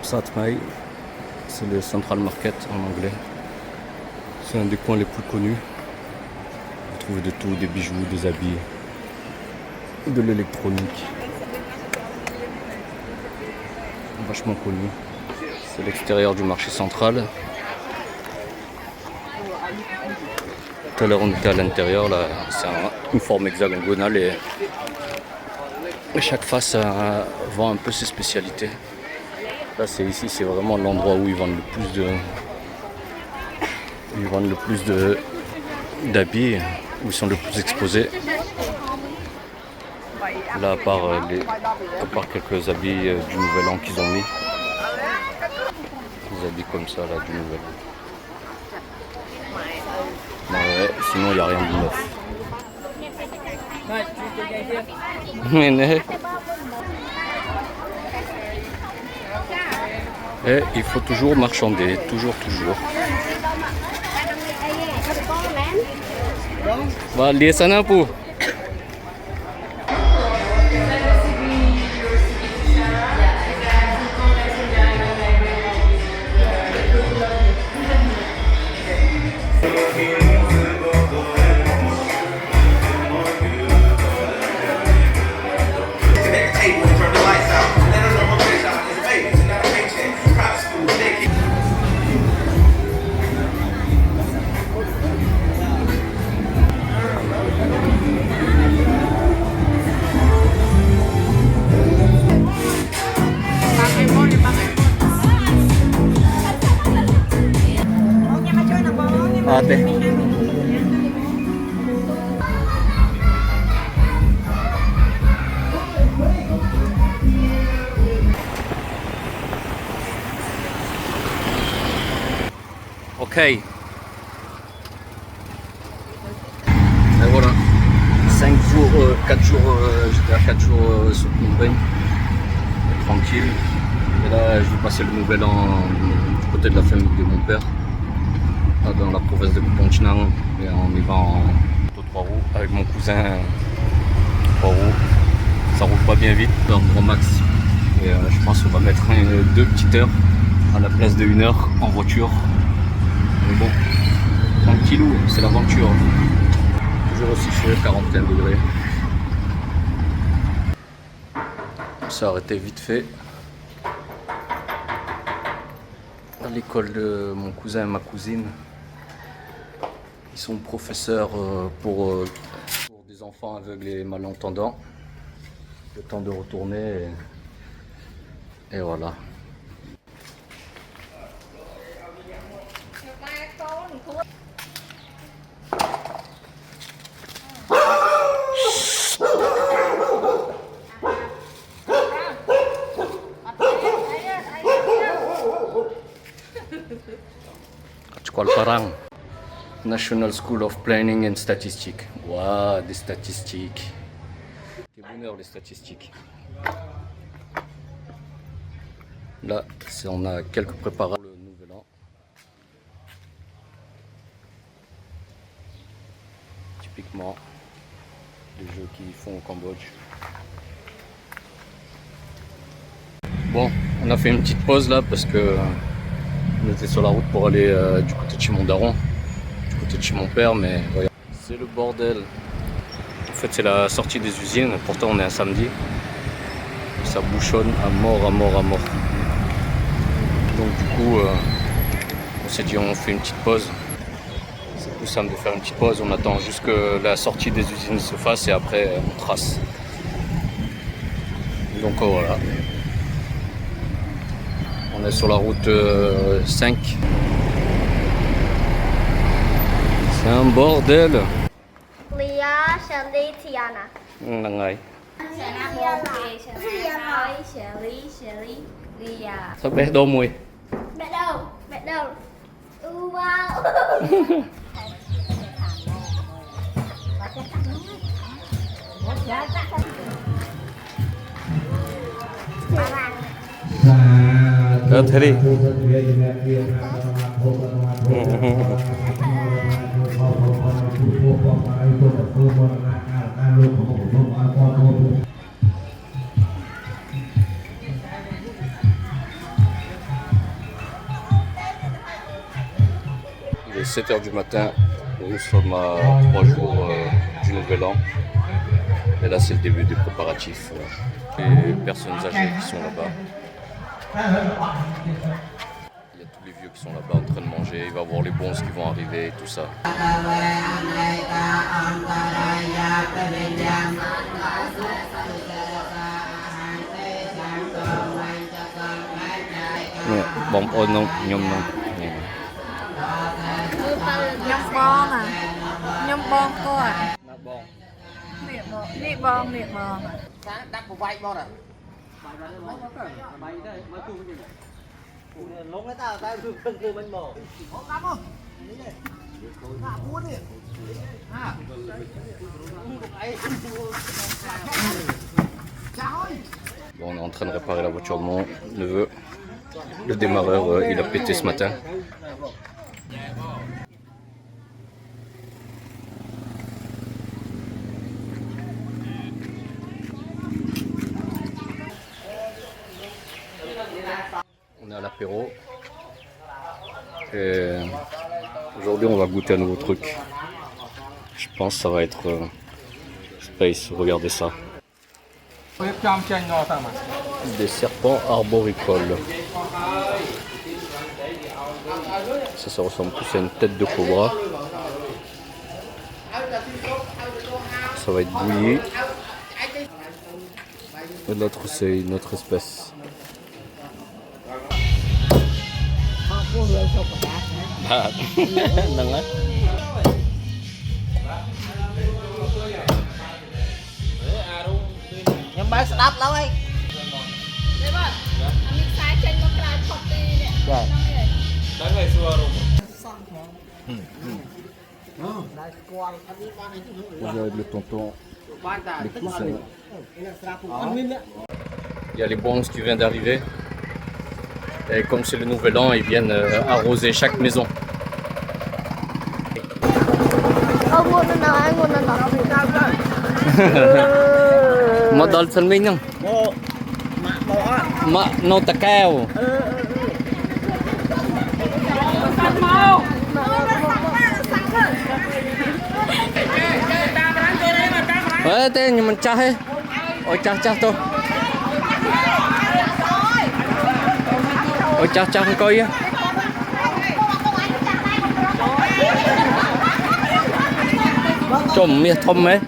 Satmai, c'est le Central Market en anglais. C'est un des coins les plus connus. Vous trouvez de tout, des bijoux, des habits, de l'électronique. Vachement connu. C'est l'extérieur du marché central. Tout à l'heure on était à l'intérieur, là c'est une forme hexagonale et chaque face vend un peu ses spécialités. Là c'est ici, c'est vraiment l'endroit où ils vendent le plus d'habits, où ils sont le plus exposés. Là à part quelques habits du Nouvel An qu'ils ont mis. Des habits comme ça là du Nouvel An. Ouais, sinon il n'y a rien de neuf. Et il faut toujours marchander, toujours. Va lihat sana po. Ate. Ok. Et voilà. 5 jours, 4 jours, j'étais à 4 jours sur Phnom Penh. Tranquille. Et là, je vais passer le nouvel an du côté de la famille de mon père. Dans la province de Kompong Chnang, et on y va en auto 3 roues avec mon cousin 3 roues. Ça roule pas bien vite, dans le max. Et je pense qu'on va mettre 2 petites heures à la place de 1 heure en voiture. Mais bon, tranquillou, c'est l'aventure. Toujours aussi chaud, 41 degrés. On s'est arrêté vite fait à l'école de mon cousin et ma cousine. Ils sont professeurs pour des enfants aveugles et malentendants. Le temps de retourner et voilà. Parang National School of Planning and Statistics. Waouh, des statistiques. Quel bonheur les statistiques. Là, on a quelques préparations pour le nouvel an. Typiquement, les jeux qu'ils font au Cambodge. Bon, on a fait une petite pause là parce que on était sur la route pour aller du côté de chez mon daron, du côté de chez mon père, mais regarde, c'est le bordel. En fait, c'est la sortie des usines, pourtant on est un samedi. Ça bouchonne à mort. Donc du coup, on s'est dit on fait une petite pause. C'est plus simple de faire une petite pause, on attend juste que la sortie des usines se fasse et après on trace. Donc voilà. On est sur la route 5. C'est un bordel. Lia, Shelly, Tiana. Nangai. Shelly, Lia. Sao bé đâu mùi? Mẹ đâu? Wow. Thế đi. 7 h du matin. Nous sommes à 3 jours du Nouvel An. Et là, c'est le début des préparatifs. Les personnes âgées qui sont là-bas. Il y a tous les vieux qui sont là-bas en train de manger. Il va y avoir les bons qui vont arriver, tout ça. Bon, oh non, non, non. Nhâm bon à, nhâm bon cô à. Nị bon à. Đắt của vay bon à. Lúc đấy tao từ bên bờ. Bon, on est en train de réparer la voiture de mon neveu. Le démarreur, il a pété ce matin. On est à l'apéro. Et aujourd'hui, on va goûter un nouveau truc. Je pense que ça va être space. Regardez ça. Des serpents arboricoles. Ça ressemble plus à une tête de cobra. Ça va être bouilli. Et l'autre, c'est une autre espèce. Nhưng bác sẽ đáp lắm anh. Đây bạn, mình sai trên một cái phật tì nè. Dạ. Đang ngày xưa rồi. Avec le tonton, les cousins. Il y a les bons qui viennent d'arriver. Et comme c'est le nouvel an, ils viennent arroser chaque maison. Mà đòi sân minh không? Mà nô ta keo. Thế nhưng mình cha hết. Ôi cha thôi. Ôi cha không coi á. Chồm miệt thơm ấy.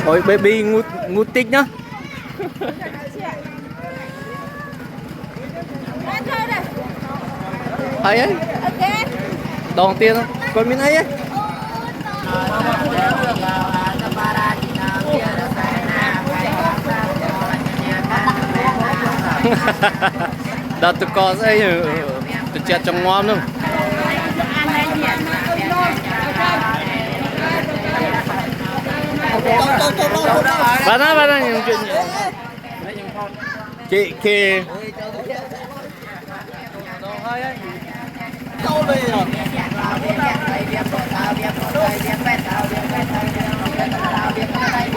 Ôi baby ngu tích nhá. Hay ấy. Đòn tiền không? Con miếng ấy ấy. Đặt tụi con ấy tụi trẻ trong ngon luôn. Bạn ơi những chuyện chị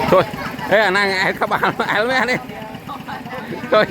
thôi thế là năng các bạn ai mới ăn đi thôi.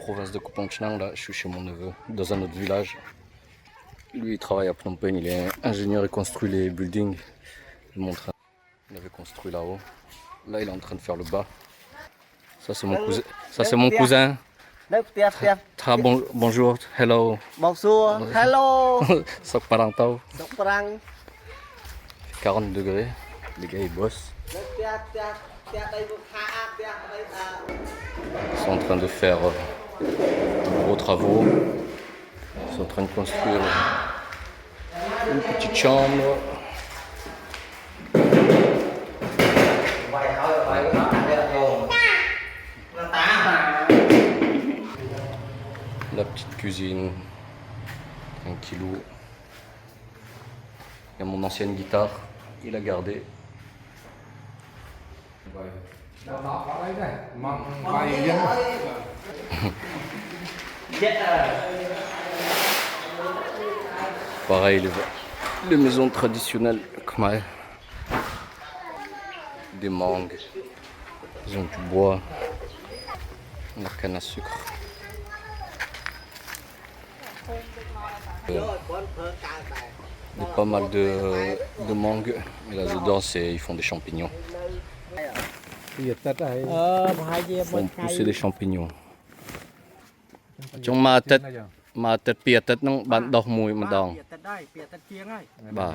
province de Kupang Chnang, là, je suis chez mon neveu, dans un autre village. Lui, il travaille à Phnom Penh, il est ingénieur et construit les buildings. Il montre, il avait construit là-haut. Là, il est en train de faire le bas. Ça, c'est mon cousin. Ça, c'est mon cousin. Bonjour, hello. Bonjour, hello. Sok parang tao. Sok parang. 40 degrés. Les gars, ils bossent. Ils sont en train de faire de gros travaux. Ils sont en train de construire une petite chambre. La petite cuisine, tranquillou. Il y a mon ancienne guitare, il a gardé. Pareil, les maisons traditionnelles khmer. Des mangues, ils ont du bois, la canne à sucre. Il y a pas mal de mangues, et là dedans ils font des champignons. Ils font pousser des champignons. Trong ma tết pia tết nong ban đọc mùi mà đong. Bà.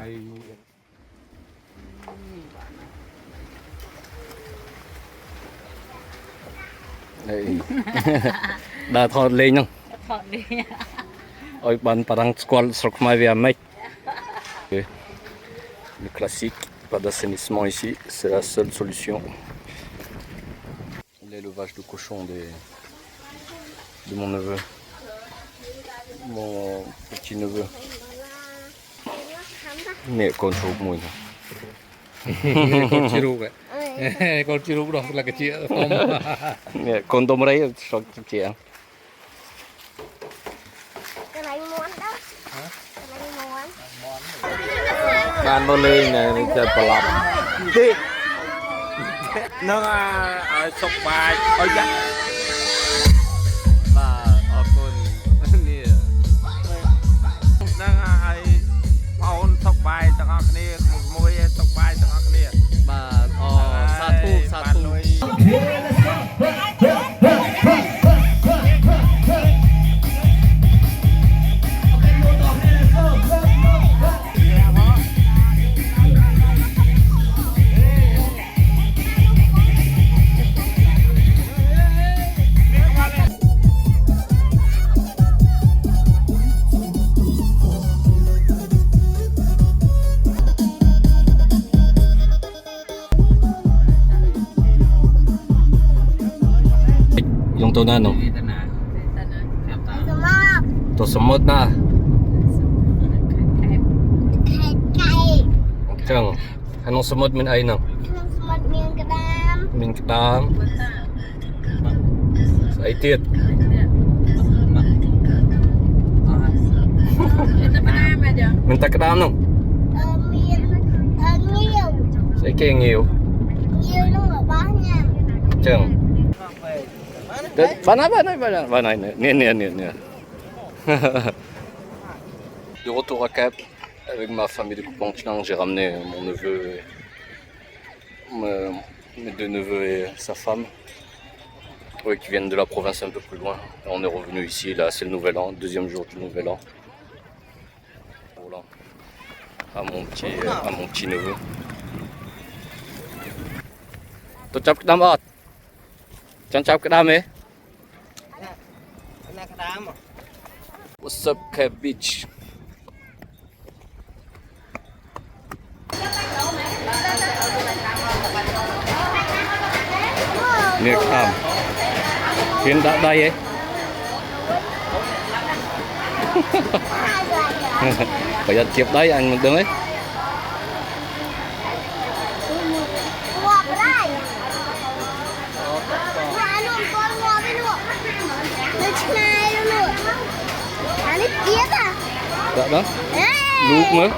Đây. Đã thọt lên không? Thọt đi. Ôi ban parang squal srok mai via mec. Le classique, pas d'assainissement ici, c'est la seule solution. L'élevage de cochons de mon neveu. Mon petit neveu. Nè con chụp mùi rồi. Con chiruk ấy. Con chiruk đó là cái chị tôm. Nè con tôm đấy sao chị ăn? Cái này muốn đâu. Cái này muốn. Ban nó lên này chợt bỏ lắm. Đi. Nó ở sọc bài, ở dắt. Và ở con nè. Nó ai phao sọc bài tất cả nè, môi sọc bài tất cả nè. Và sa thu. Yung to na no? To semut na. Chang, anong semut min ay no? Min kadam. Sa itit. Min ta kadam no? Sa ikay nghiêu. Chang. De retour à Cap avec ma famille de Kupang Chnang, j'ai ramené mon neveu, mes deux neveux et sa femme, oui, qui viennent de la province un peu plus loin. Et on est revenu ici, là c'est le nouvel an, deuxième jour du nouvel an. Voilà, à mon petit neveu. Chop cái đam ớt, chop cái đam ấy. What's up, Cap Beach? Near Cam. Chuyến đã đây ấy. Phải giật chịp đấy anh đứng ấy. Dạ đó. Luộc nữa.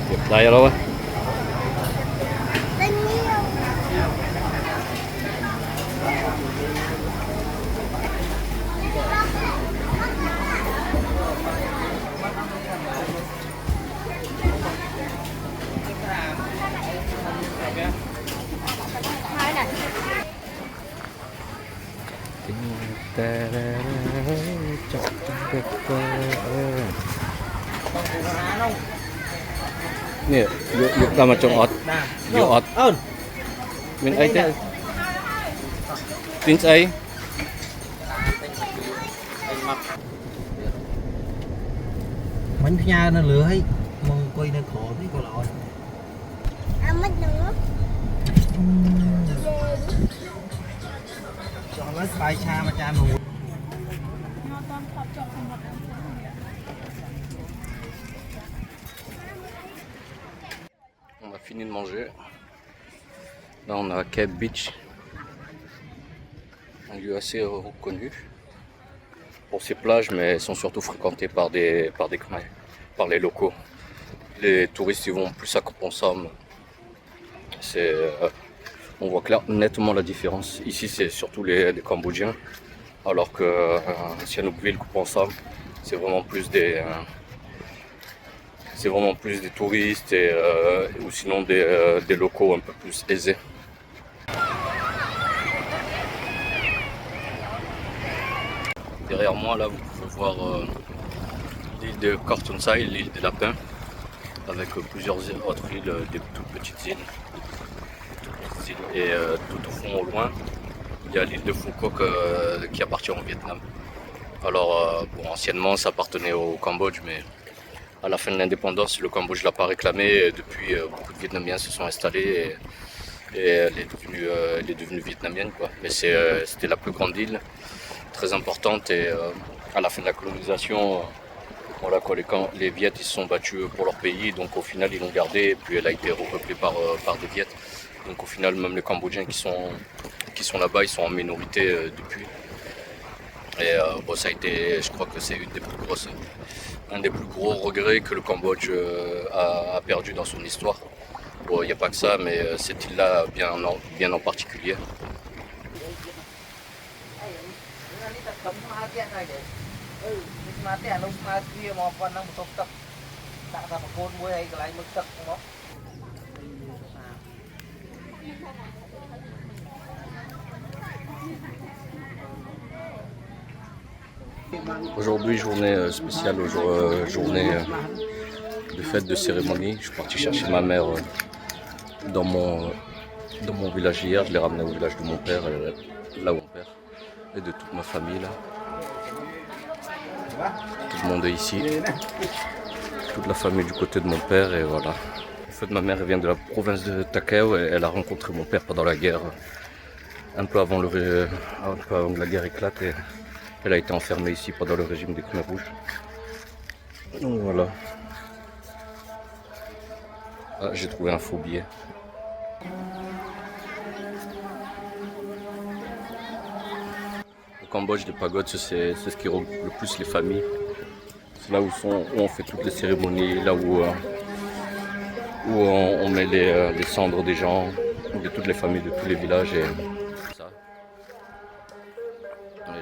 Chụp đây đâu á. Nè, dục ra mà trồng ọt. Dục ọt. Mình ấy thế. Tính ấy. Bánh nha nó lửa ấy, mong quay nó khổ tí có lỗi. Ăn mất nữa. Chọn nó bài cha mà cha mù. On a fini de manger. Là on est à Cape Beach, un lieu assez reconnu pour ses plages, mais elles sont surtout fréquentées par les locaux. Les touristes ils vont plus à Koh Sam. On voit nettement la différence. Ici c'est surtout les Cambodgiens, alors que Sihanoukville, Koh Sam, c'est vraiment plus des touristes ou sinon des locaux un peu plus aisés. Derrière moi là vous pouvez voir l'île de Kortonsai, l'île des lapins, avec plusieurs autres îles, des toutes petites îles. Et tout au fond au loin il y a l'île de Phu Quoc qui appartient au Vietnam. Alors anciennement ça appartenait au Cambodge, mais à la fin de l'indépendance, le Cambodge ne l'a pas réclamé et depuis beaucoup de Vietnamiens se sont installés et elle est devenue vietnamienne, quoi. Mais c'était la plus grande île, très importante, et à la fin de la colonisation, voilà, quoi, les Viets ils se sont battus pour leur pays, donc au final ils l'ont gardé et puis elle a été repeuplée par des Viets. Donc au final même les Cambodgiens qui sont là-bas ils sont en minorité depuis. Et ça a été, je crois que c'est un des plus gros regrets que le Cambodge a perdu dans son histoire. Bon, il n'y a pas que ça, mais cette île-là bien en particulier. Aujourd'hui, journée spéciale, journée de fête, de cérémonie. Je suis parti chercher ma mère dans mon village hier. Je l'ai ramenée au village de mon père, là où mon père, et de toute ma famille là. Tout le monde est ici. Toute la famille du côté de mon père, et voilà. En fait, ma mère elle vient de la province de Takeo et elle a rencontré mon père pendant la guerre, un peu avant que la guerre éclate. Et elle a été enfermée ici pendant le régime des Khmers rouges. Donc voilà. Ah, j'ai trouvé un faux billet. Au Cambodge, les pagodes, c'est ce qui regroupe le plus les familles. C'est là où on fait toutes les cérémonies, là où on met les cendres des gens, de toutes les familles, de tous les villages. Et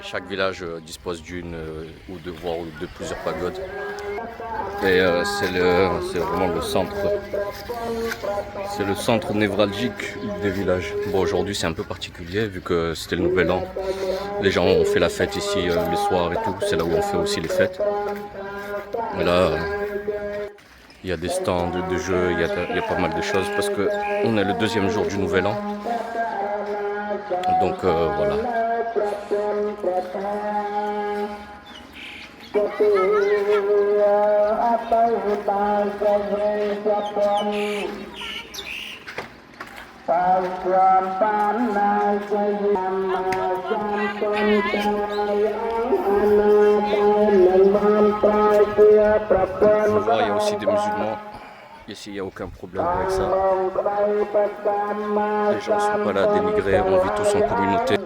chaque village dispose d'une ou de plusieurs pagodes. Et c'est vraiment le centre. C'est le centre névralgique des villages. Bon, aujourd'hui c'est un peu particulier vu que c'était le nouvel an. Les gens ont fait la fête ici les soirs et tout. C'est là où on fait aussi les fêtes. Mais là, il y a des stands de jeux, il y a pas mal de choses parce qu'on est le deuxième jour du nouvel an. Donc voilà. On voit, il y a aussi des musulmans. Ici, il n'y a aucun problème avec ça. Les gens ne sont pas là à dénigrer, on vit tous en communauté.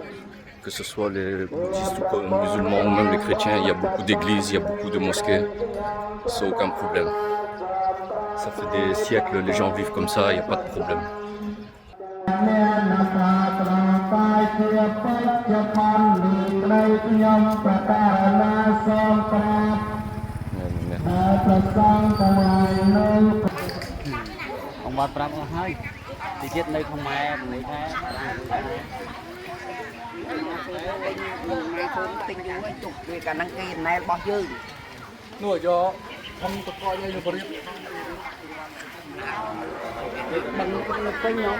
Que ce soit les bouddhistes ou les musulmans ou même les chrétiens, il y a beaucoup d'églises, il y a beaucoup de mosquées. C'est aucun problème. Ça fait des siècles, les gens vivent comme ça, il n'y a pas de problème. tình yêu ấy chụp về cả năng kia này bao nhiêu nuôi cho không có coi như có riêng bằng quanh nó.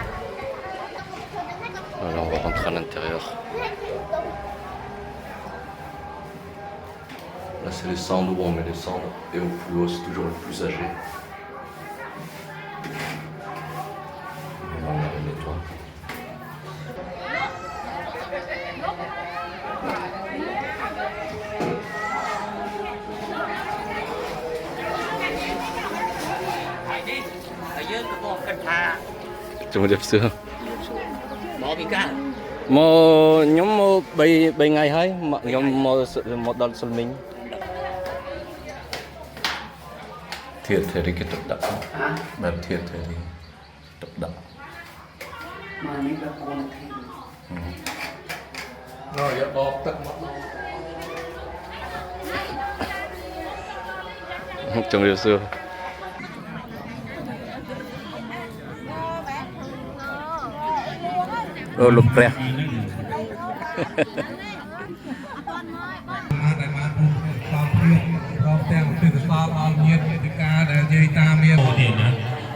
Voilà, on va rentrer à l'intérieur. Là, c'est les cendres où on met les cendres. Et au plus haut, c'est toujours le plus âgé. Voilà, on la nettoie. Chúng đẹp xưa. Một nhóm một bảy ngày hay nhóm một đợt xuân mình thiệt thế đi cái tập đạoแบบthiệt thế đi tập đạo mà những cái con thì rồi giờ bọc tập trong điều xưa rồi lục rè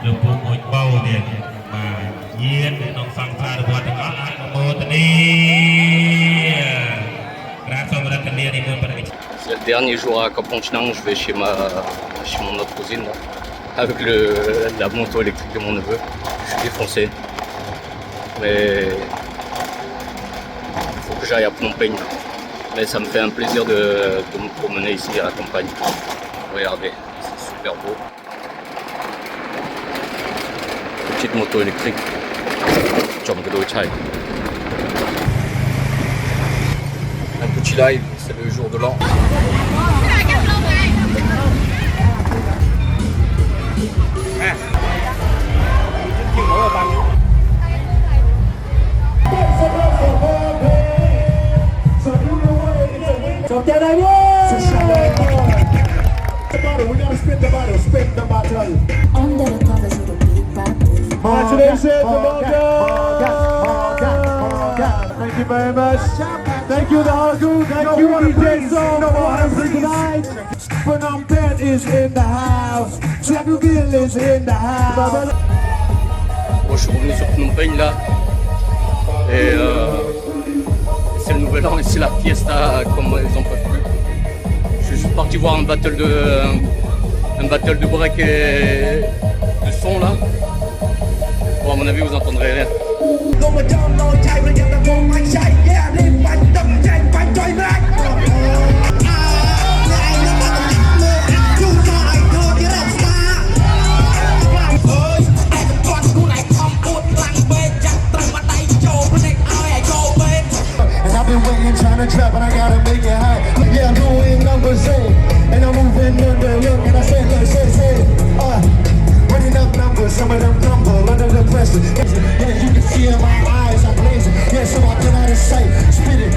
លោកពូមួយបោទៀតបាទយានក្នុងសង្សាររបស់ទាំងអស់អនុមោទនីក្រាបសូមរតនានិមន្តព្រះ C'est le dernier jour à Kaponchnang, je vais chez mon autre cousine là, avec la moto électrique de mon neveu. Je suis défoncé. Mais il faut que j'aille à Phnom Penh. Mais ça me fait un plaisir de me promener ici à la campagne. Regardez, c'est super beau. Petite moto électrique. Un petit live, c'est le jour de l'an. Under the covers of the big bad Thank you very much. Thank you, the Haku. Thank you, DJ Song. No more happening tonight. Phnom Penh is in the house. Jackville is in the house. Bon, je suis revenu sur Phnom Penh là. Et c'est le nouvel an et c'est la fiesta comme ils en peuvent plus. Je suis juste parti voir un battle de break et de son là. Bon, à mon avis, vous entendrez rien. Trying to trap and I gotta make it high. Yeah, I'm doing numbers in and I'm moving under. Look and I say, look, say, running up numbers, some of them crumble under the pressure. Yeah, you can see in my eyes, I'm blazing. Yeah, so I get out of sight, spit it.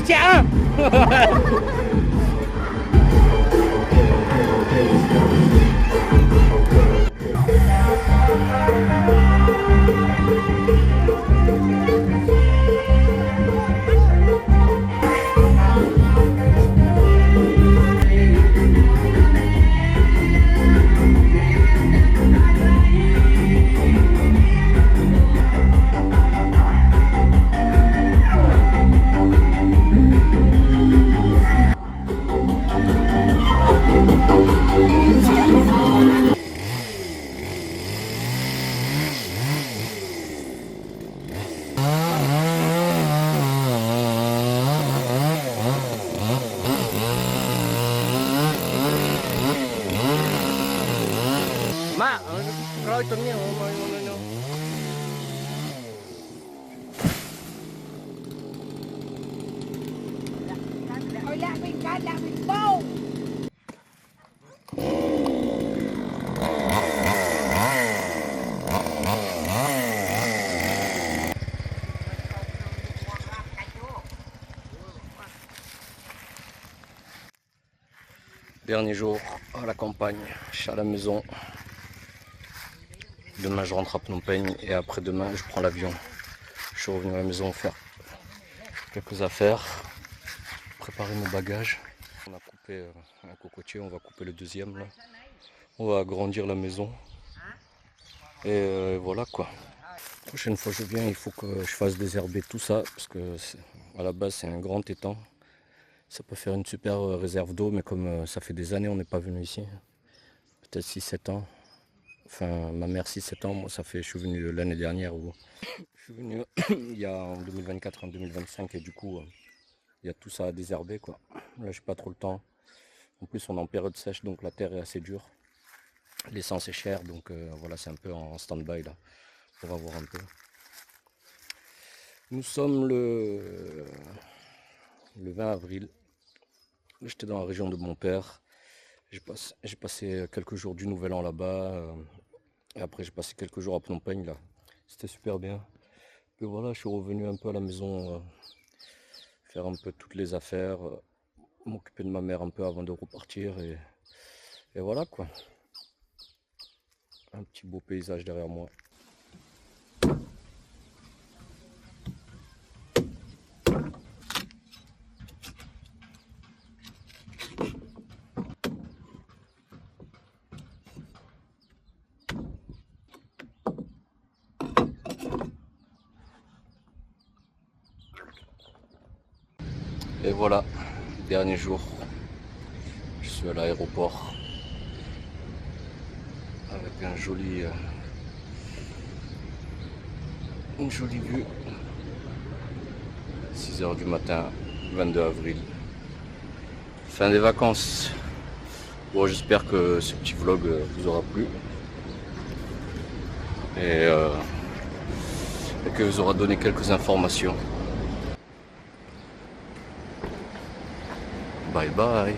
chả. Mak, kalau itu ni, Ôi lạ mình cái lạ mình bầu. Dernier jour à la campagne, je suis à la maison. Demain je rentre à Phnom Penh et après-demain je prends l'avion. Je suis revenu à la maison faire quelques affaires, préparer mon bagage. On a coupé un cocotier, on va couper le deuxième là. On va agrandir la maison. Et voilà quoi. La prochaine fois que je viens, il faut que je fasse désherber tout ça parce que à la base c'est un grand étang. Ça peut faire une super réserve d'eau, mais comme ça fait des années on n'est pas venu ici, peut-être 6-7 ans, enfin ma mère 6-7 ans, moi ça fait, je suis venu l'année dernière, je suis venu il y a en 2024, en 2025 et du coup il y a tout ça à désherber quoi. Là j'ai pas trop le temps, en plus on est en période sèche donc la terre est assez dure, l'essence est chère donc voilà c'est un peu en stand-by là, on va voir un peu. Nous sommes le 20 avril, j'étais dans la région de mon père, j'ai passé quelques jours du Nouvel An là-bas, et après j'ai passé quelques jours à Phnom Penh là, c'était super bien. Et voilà, je suis revenu un peu à la maison, faire un peu toutes les affaires, m'occuper de ma mère un peu avant de repartir, et voilà quoi. Un petit beau paysage derrière moi. Et voilà, dernier jour, je suis à l'aéroport avec une jolie vue. 6 h du matin, 22 avril, fin des vacances. Bon, j'espère que ce petit vlog vous aura plu et que vous aura donné quelques informations. Bye bye.